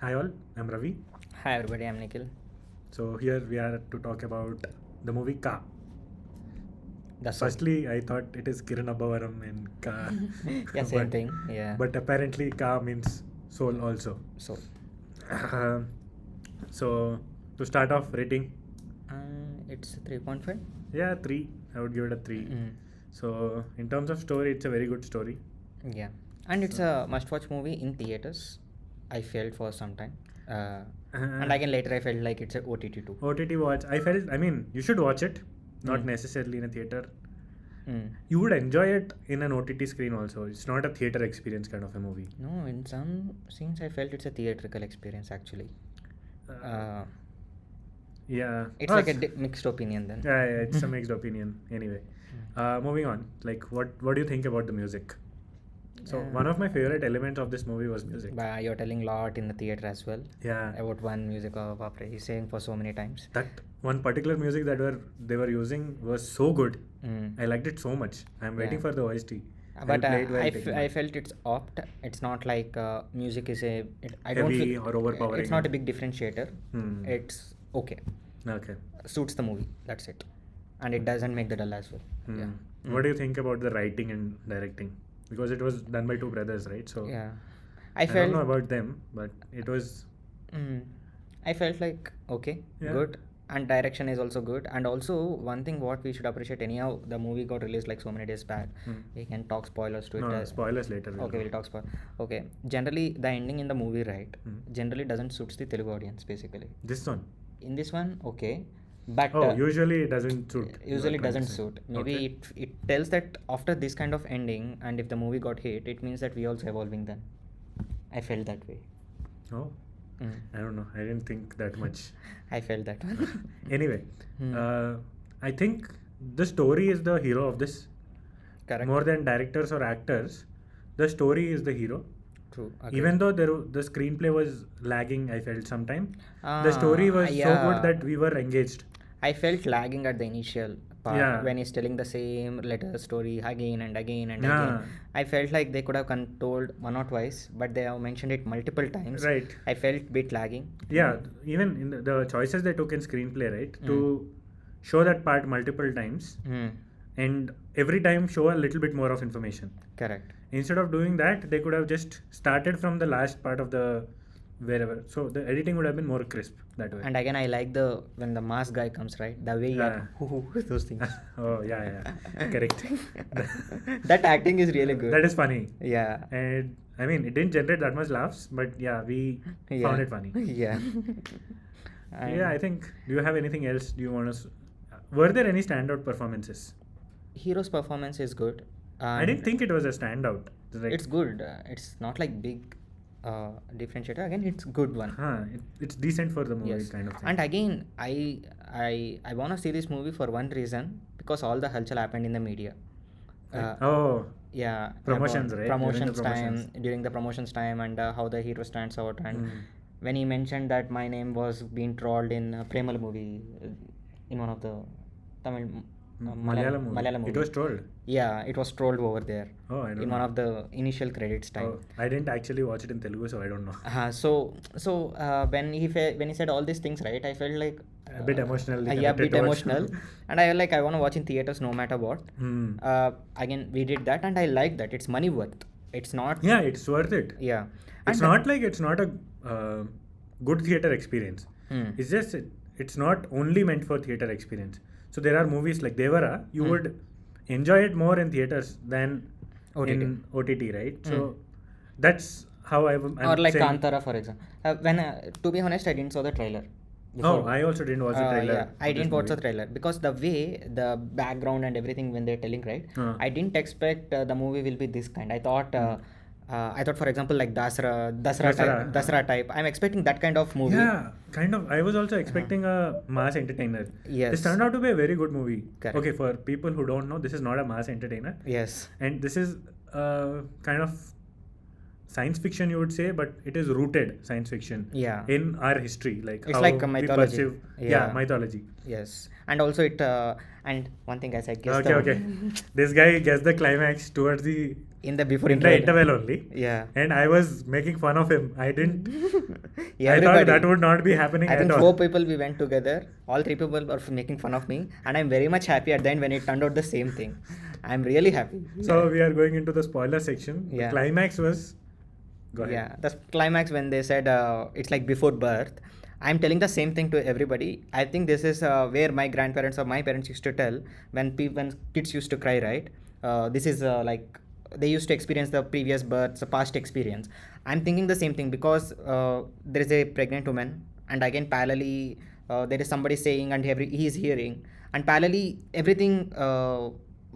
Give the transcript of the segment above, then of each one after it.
Hi all, I'm Ravi. Hi everybody, I'm Nikhil. So here we are to talk about the movie Ka. That's all. Firstly, I thought it is Kiran Abbavaram and Ka, Yeah, same but thing. Yeah. but apparently Ka means soul also. So, Um, so to start off, rating, it's 3.5. yeah, three. I would give it a three. So in terms of story, it's a very good story. Yeah, and it's So- a must-watch movie in theaters. I felt for some time, and Uh, again later I felt like it's a OTT too. OTT watch. I mean, you should watch it, not Mm. necessarily in a theater. Mm. You would enjoy it in an OTT screen also. It's not a theater experience kind of a movie. No, in some scenes I felt it's a theatrical experience actually. Uh, Yeah. it's Oh, like a mixed opinion then. yeah, it's a mixed opinion. Anyway, moving on. Like, what do you think about the music? So Yeah. one of my favorite elements of this movie was music. But you're telling a lot in the theater as well Yeah. about one music of opera. He's saying for so many times. That one particular music that they were using was so good. Mm. I liked it so much. I'm waiting Yeah. for the OST. But I'll play it while I taking I bath. felt it's opt. It's not like music is a. I don't Heavy feel or overpowering. It's not a big differentiator. Hmm. It's okay. Okay. Suits the movie. That's it, and it doesn't make the dull as well. Hmm. Yeah. What do you think about the writing and directing? Because it was done by two brothers, right? So Yeah. I I don't felt. know about them, but it was Mm, I felt like okay, Yeah. good, and direction is also good. And also one thing what we should appreciate. Anyhow, the movie got released like so many days back. Hmm. We can talk spoilers to no it. spoilers later. Okay, we'll talk spoil. Okay, generally the ending in the movie, right? Hmm. Generally doesn't suits the Telugu audience basically. This one. In this one, okay, but Oh, usually it doesn't suit. you are usually trying to doesn't say. suit. Maybe Okay. it tells that after this kind of ending, and if the movie got hit, it means that we also evolving then. I felt that way. Oh, I don't know. I didn't think that much. I felt that one. Anyway, Hmm. I think the story is the hero of this. Correct. More than directors or actors, the story is the hero. True. Even though the screenplay was lagging, I felt sometime. The story was so yeah. good that we were engaged. I felt lagging at the initial part Yeah. when he's telling the same letter story again and again and Yeah. again. I felt like they could have told one or twice, but they have mentioned it multiple times. Right. I felt bit lagging. Yeah, even in the choices they took in screenplay, right, to show that part multiple times Hmm. and every time show a little bit more of information. Correct. Instead of doing that, they could have just started from the last part of the wherever. So the editing would have been more crisp that way. And again, I like the when the mask guy comes, right? The way those things. Oh yeah, correct. That acting is really good. That is funny. Yeah. And I mean, it didn't generate that much laughs, but yeah, we found it funny. Yeah. Yeah, I think. Do you have anything else? Do you want to? Were there any standout performances? Hero's performance is good. I didn't think it was a standout. Like, It's good. It's not like big differentiator. Again, it's good one. it's decent for the movie Yes. kind of thing. And again, I want to see this movie for one reason, because all the halchal happened in the media. Oh, Yeah. Promotions, about right? During the Promotions time, promotions. during the promotions time, and how the hero stands out. And Mm. when he mentioned that my name was being trolled in Premal movie, in one of the Tamil. Malayalam movie. Malayalam movie. It was trolled. Yeah, it was trolled over there. Oh, I don't in know. one of the initial credits time. Oh, I didn't actually watch it in Telugu, so I don't know. So when when he said all these things, right, I felt like A bit emotionally yeah, connected bit towards- emotional, and I like I want to watch in theaters no matter what. Hmm. Again, we did that, and I like that. It's money worth. It's not. Yeah, it's worth it. Yeah. It's And- not like it's not a good theater experience. Hmm. It's just it's not only meant for theater experience. So there are movies like Devara, you would enjoy it more in theaters than OTT. in OTT, right? So that's how I'm or like saying. Kantara, for example. When to be honest, I didn't saw the trailer. Oh, I also didn't watch the trailer. Yeah, I of this didn't watch the movie. trailer because the way the background and everything when they're telling, right, I didn't expect the movie will be this kind. I thought for example, like Dasra type. I'm expecting that kind of movie. Yeah, kind of. I was also expecting a mass entertainer. Yes. This turned out to be a very good movie. Correct. Okay, for people who don't know, this is not a mass entertainer. Yes. And this is kind of science fiction, you would say, but it is rooted science fiction. Yeah. In our history, like It's how like a we mythology. perceive- Yeah. mythology. Yes. And also it and one thing, guys, I guess Okay. This guy guessed the climax towards the in the before in the interval. interval only. Yeah. And I was making fun of him. I didn't. Yeah, I thought everybody. that would not be happening I at think all. 4 people we went together. All 3 people were making fun of me, and I'm very much happy at the end when it turned out the same thing. I'm really happy. So we are going into the spoiler section. The Yeah. climax was. Go ahead. Yeah, the climax when they said it's like before birth. I'm telling the same thing to everybody. I think this is where my grandparents or my parents used to tell when kids used to cry, right? This is like they used to experience the previous births, the past experience. I'm thinking the same thing because there is a pregnant woman, and again parallelly there is somebody saying, and he is hearing, and parallelly everything.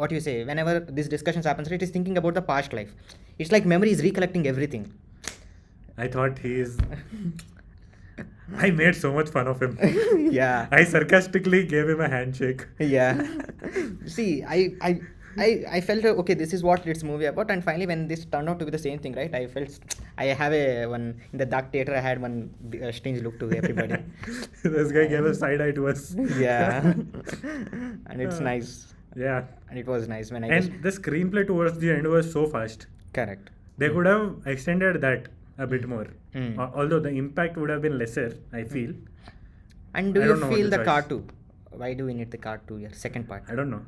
What you say? Whenever these discussions happens, it is thinking about the past life. It's like memory is recollecting everything. I thought he is. I made so much fun of him. Yeah. I sarcastically gave him a handshake. Yeah. See, I felt okay. This is what this movie about, and finally, when this turned out to be the same thing, right? I felt I have a one in the dark theater. I had one strange look to everybody. This guy gave a side eye to us. Yeah, and it's nice. Yeah. And it was nice when I And the screenplay towards the end was so fast. correct. They could have extended that a bit more. Mm. Although the impact would have been lesser, I feel. And do I you don't know feel the the choice. car too? Why do we need the car too? Here, second part. I don't know.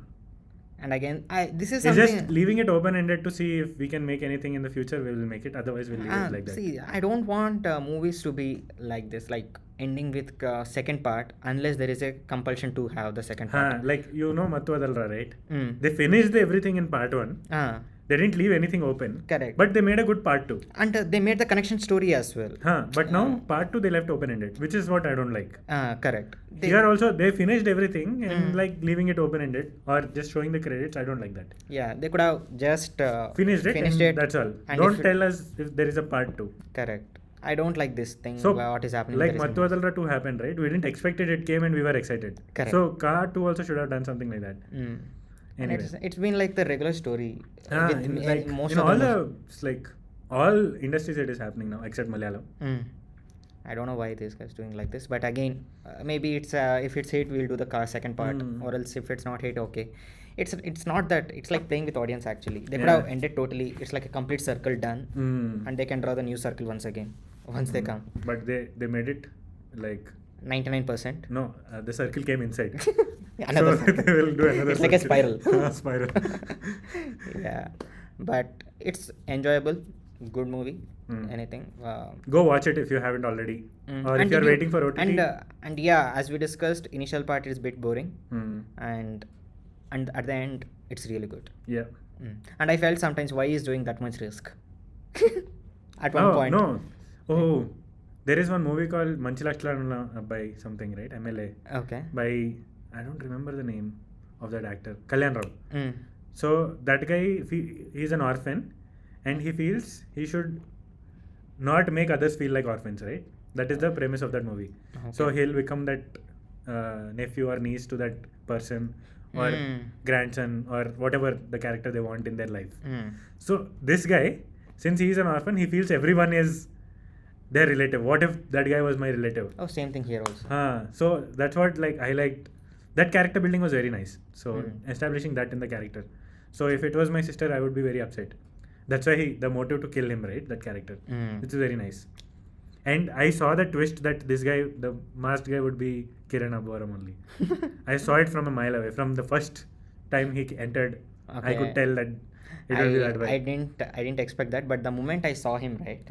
And again, this is It's something. just leaving it open ended to see if we can make anything in the future. We will make it. Otherwise, we'll leave it like that. See, I don't want movies to be like this, like ending with second part, unless there is a compulsion to have the second part. Like Mattu Adalra, right? Mm. They finished everything in part 1. They didn't leave anything open. Correct. But they made a good part 2. And they made the connection story as well. But now part 2 they left open ended, which is what I don't like. Correct. Here also they finished everything and like leaving it open ended or just showing the credits. I don't like that. Yeah, they could have just Finished it. That's all. And Don't if it- tell us if there is a part 2. Correct. I don't like this thing. So what is happening? like there is Mattu Adalra 2 happened, right? We didn't expect it. It came and we were excited. Correct. So Car 2 also should have done something like that. And Anyway. it's been like the regular story. Like most in of all the the like all industries it is happening now except Malayalam. I don't know why this guy's doing like this, but again, maybe it's if it's hit, we'll do the second part, or else if it's not hit, okay. It's not that it's like playing with audience actually. They could have ended totally. It's like a complete circle done, and they can draw the new circle once again once they come. But they made it like 99%. no, the circle came inside. Another so circle. they will do another. It's like a circle. spiral. Spiral. Yeah, but it's enjoyable, good movie. Anything. Go watch it if you haven't already, or if And you're did you- waiting for OTT. And yeah, as we discussed, initial part is a bit boring, and at the end it's really good. Yeah. And I felt sometimes why he's doing that much risk. At one point. No. Oh, there is one movie called Manchilakshla by something, right? MLA. Okay. By I don't remember the name of that actor. Kalyan Rao. Mm. So that guy, he's an orphan, and he feels he should not make others feel like orphans, right? That is the premise of that movie. So he'll become that nephew or niece to that person, or grandson, or whatever the character they want in their life. So this guy, since he is an orphan, he feels everyone is their relative. What if that guy was my relative? Oh, same thing here also. So that's what like I liked. That character building was very nice. So establishing that in the character. So if it was my sister, I would be very upset. That's why the motive to kill him, right? That character, which is very nice. And I saw the twist that this guy, the masked guy, would be Kiran Abbavaram only. I saw it from a mile away. From the first time he entered, I could tell that it would be that way. I didn't expect that, but the moment I saw him, right?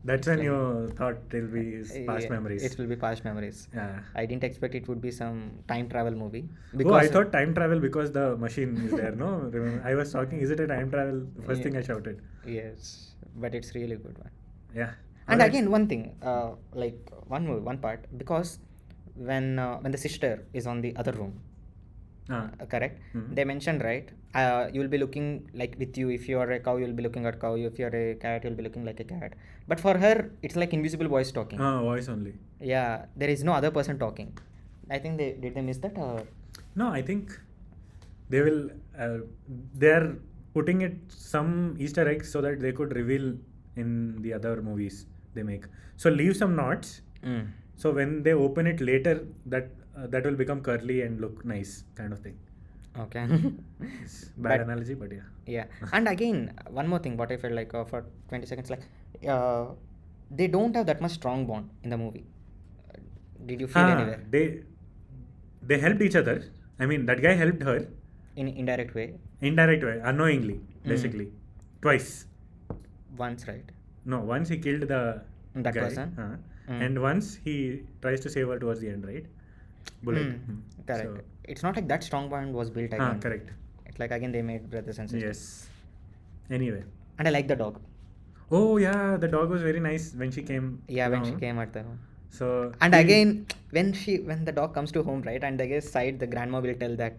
That's when you thought it will be his past memories. It will be past memories. Yeah. I didn't expect it would be some time travel movie. I thought time travel because the machine is there, no? Remember, I was talking, is it a time travel? The first thing I shouted. Yes, but it's really good one. Yeah. And again, one thing, like one part, because when the sister is on the other room, correct? They mentioned, right? You will be looking like with you. If you are a cow, you will be looking at cow. If you are a cat, you will be looking like a cat. But for her, it's like invisible voice talking. Voice only. Yeah, there is no other person talking. I think did they miss that or? No, I think they will. They are putting it some Easter eggs so that they could reveal in the other movies they make. So leave some knots. So when they open it later, that will become curly and look nice, kind of thing. Okay. It's bad But analogy, but yeah. yeah, and again, one more thing, what I felt like for 20 seconds, like uh, they don't have that much strong bond in the movie. Did you feel anywhere They helped each other. I mean, that guy helped her in indirect way? indirect way, unknowingly, basically, twice. Once, right? No, once he killed the That guy, person. and once he tries to save her towards the end, right? Bullet. Correct. So, It's not like that strong bond was built again. correct. It's like again they made brothers and sisters. Yes. Anyway. And I like the dog. Oh yeah, the dog was very nice when she came. Yeah, when she home. came at the home. So And he- again, when the dog comes to home, right, and I guess side the grandma will tell that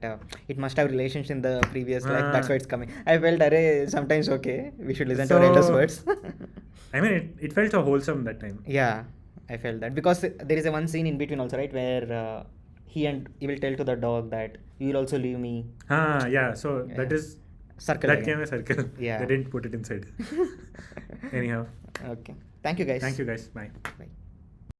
it must have relations in the previous life. That's why it's coming. I felt, array, sometimes okay, we should listen to our elders' So- words. I mean, it felt so wholesome that time. Yeah, I felt that because there is a one scene in between also, right, where he will tell to the dog that you will also leave me. Yeah. So Yeah. that is Circle. that again. came a circle. Yeah. They didn't put it inside. Anyhow, Okay. Thank you, guys. thank you guys. Bye. Bye.